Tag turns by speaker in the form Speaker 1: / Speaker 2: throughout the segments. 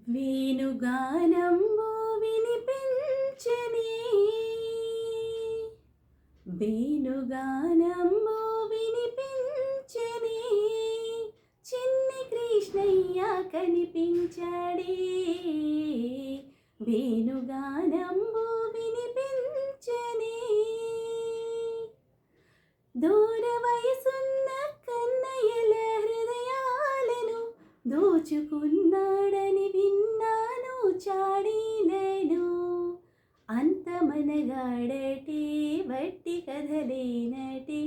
Speaker 1: వేణుగానంబు వినిపించని వేణుగానంబు వినిపించని చిన్ని కృష్ణయ్య కనిపించాడే. వేణుగానంబు వినిపించని దూర వయసున్న కన్నయ్యల హృదయాలను దోచుకున్నాడని విన్నాను చాడీలను. అంతమనగాడటే వట్టి కథలేనటే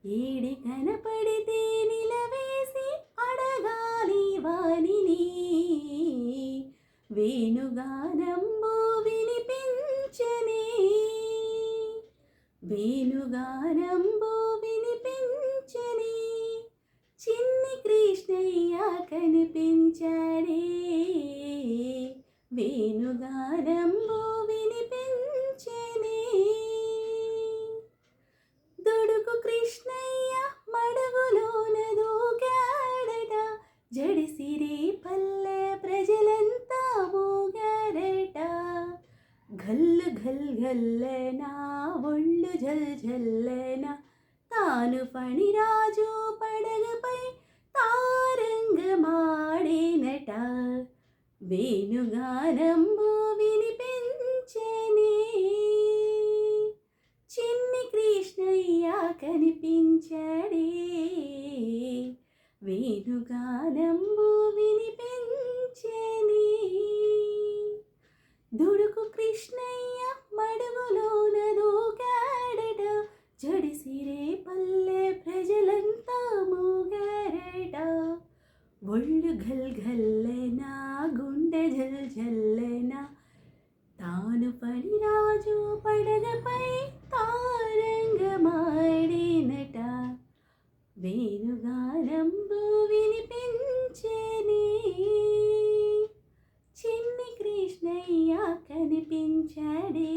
Speaker 1: ఏడి కనపడితే నిలవేసి అడగాలి వానిని. వేణుగానంబు వినిపించని వేణుగానంబు వినిపించని చిన్ని కృష్ణయ్య కనిపించాడే. వేణుగానంబు వినిపించని దుడుకు కృష్ణయ్య మడుగులోన దూకాడట. జడిసిరే పల్లె ప్రజలంతా మోగారట. గల్లు గల్ గల్లనా ఒళ్ళు జల్ జల్లనా తాను ఫణిరాజు పడగపై తారంగమాడేనట. వేణుగానంబు వినిపించని చిన్ని కృష్ణయ్య కనిపించాడే. వేణుగానంబు వినిపించని దుడుకు కృష్ణయ్య మడుగులోన దూకాడట. జడిసిరే పల్లె ప్రజలంతా మోగారట. ఒళ్ళు గల్ గల్లనా గుండె జల్ జల్లనా తాను ఫణిరాజు పడగపై తారంగమాడేనట. వేణుగానంబు వినిపించని చిన్ని కృష్ణయ్య కనిపించాడే.